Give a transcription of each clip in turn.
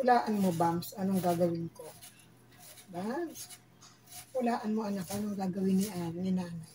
Hulaan mo, Bams, anong gagawin ko? Bams, hulaan mo, anak, anong gagawin ni nanay?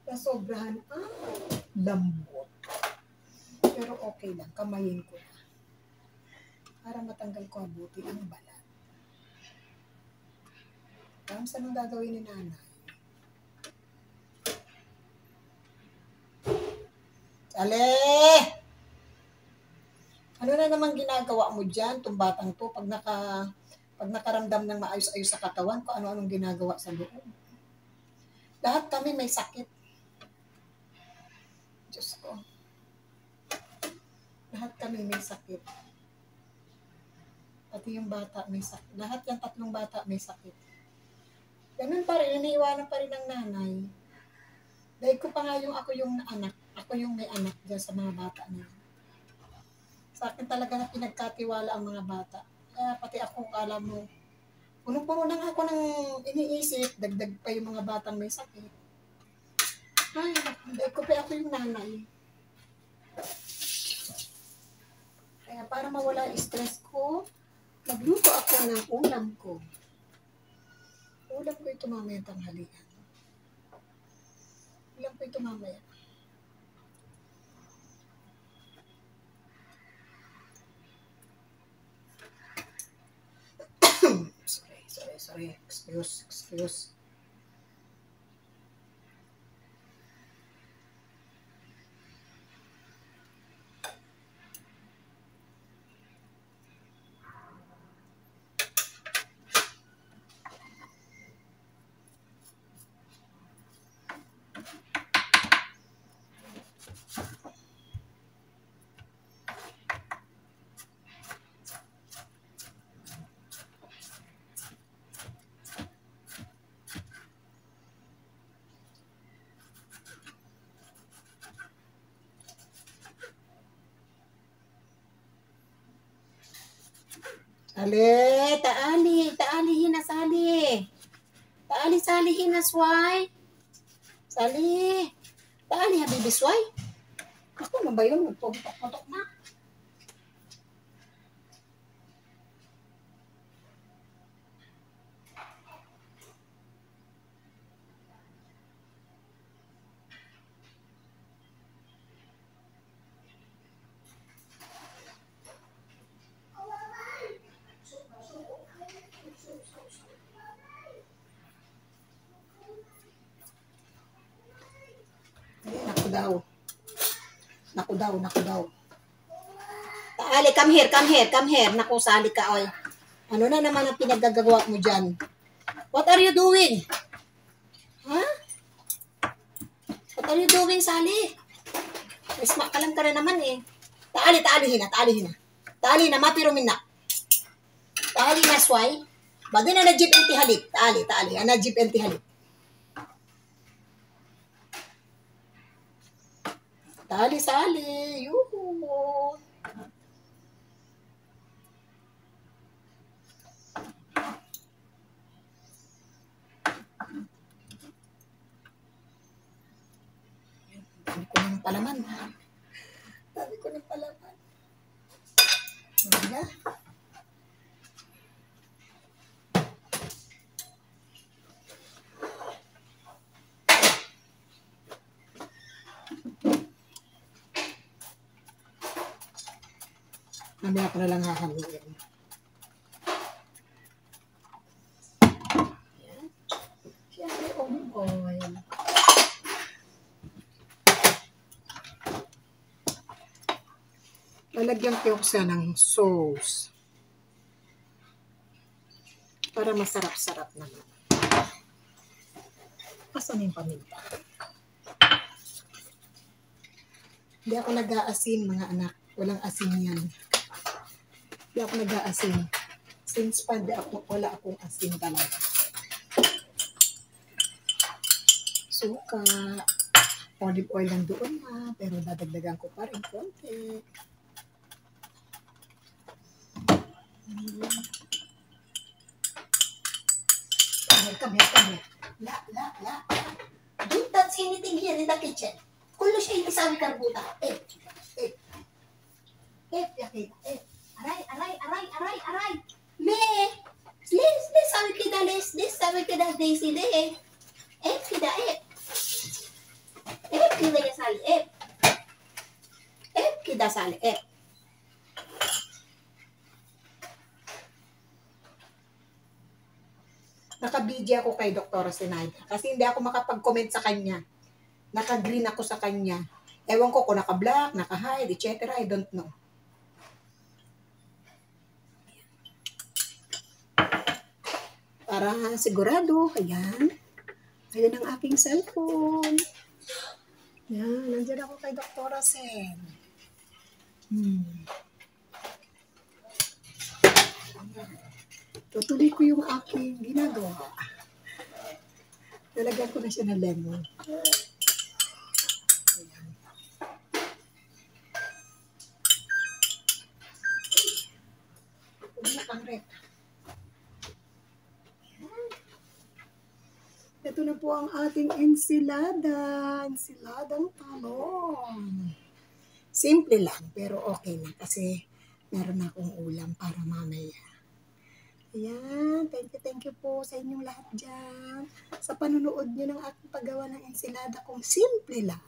Nasobrahan ang lambot. Pero okay lang, kamayin ko na. Para matanggal ko abuti ang balat. Bams, anong gagawin ni nanay? Sali! Ano na naman ginagawa mo dyan, itong batang to, pag nakaramdam ng maayos-ayos sa katawan, kung ano-anong ginagawa sa loob. Lahat kami may sakit. Diyos ko. Lahat kami may sakit. Pati yung bata may sakit. Lahat yung tatlong bata may sakit. Ganun pa rin, iniiwanan pa rin ng nanay. Dahil ko pa nga ako yung anak. Ako yung may anak dyan sa mga bata niya. Sa akin talaga na pinagkatiwala ang mga bata. Kaya pati ako, kala mo, punong-puno lang ako ng iniisip, dagdag pa yung mga batang may sakit. Ay, dahil ko pa ako yung nanay. Kaya para mawala yung stress ko, nagluto ako ng ulam ko. Ulam ko ito mamaya tanghalian. Ulam ko ito mamaya. Sorry. Excuse. Taali hinasali. Taali hinasway. Sali. Taali habibisway. Ako na ba yun? Magputok na. Naku daw. Taali, come here. Naku, sali ka, oy. Ano na naman ang pinagagagawa mo dyan? What are you doing? Huh? What are you doing, Sali? Isma ka lang ka na naman eh. Taali hina. Taali na, mapirumin na. Taali na, sway. Bagay na jeep enti halik. Taali. Ana jeep enti halik. Taali, sali. Yuhu. Ano ko palaman. Dami ko ng palaman. Diba? Mamaya ko na lang hahaluin. Ayan. Siyempre, olive oil. Lalagyan ko siya ng sauce. Para masarap-sarap naman. Asan yung paminta? Hindi ako nag-aasin, mga anak. Walang asin yan. Hindi ako nag-aasin. Since pa wala akong asin talaga. Suka. Olive oil lang doon na. Pero dadagdagan ko pa rin konti. Come here. La. Don't touch anything here in the kitchen. Kullo siya isawi karbuta. Aray. Me. Les sawi kita Daisy de. Kida. Kida ya sali. Kida sali. Naka-video ako kay Dr. Sinaida. Kasi hindi ako makapag-comment sa kanya. Naka-green ako sa kanya. Ewan ko kung naka-black, naka-hide, etc. I don't know. Para sigurado, ayan. Ayan ang aking cellphone. Ayan, nandiyan ako kay Dr. Sen. Tutuloy ko yung aking ginagawa. Lalagyan ko na siya ng lemon. Ayan. Umiyak ang rep. Ito na po ang ating ensilada. Ensiladang talong. Simple lang, pero okay na kasi meron akong ulam para mamaya. Ayan, thank you po sa inyong lahat dyan. Sa panunood nyo ng aking paggawa ng ensilada kung simple lang.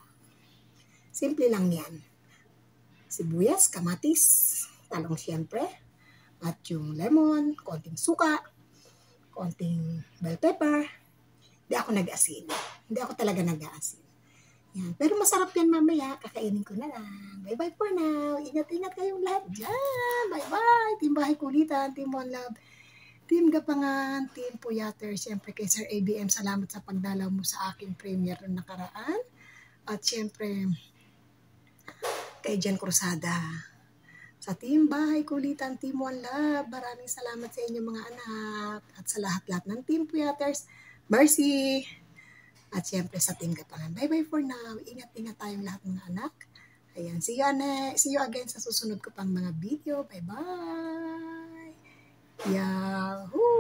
Simple lang yan. Sibuyas, kamatis, talong siyempre, at yung lemon, konting suka, konting bell pepper. Hindi ako nag-asin. Hindi ako talaga nag-aasin. Yan. Pero masarap yan mamaya. Kakainin ko na lang. Bye-bye for now. Ingat-ingat kayong lahat dyan. Bye-bye. Team Bahay Kulitan, Team One Love, Team Gapangan, Team Puyater, siyempre kay Sir ABM, salamat sa pagdalaw mo sa aking premiere ng nakaraan. At siyempre, kay Jan Cruzada. Sa Team Bahay Kulitan, Team One Love, maraming salamat sa inyo mga anak. At sa lahat-lahat ng Team Puyaters, mercy. At siyempre sa Team Gapangan. Bye-bye for now. Ingat-ingat tayong lahat mga anak. Ayan, see you again sa susunod ko pang mga video. Bye-bye. Yahoo!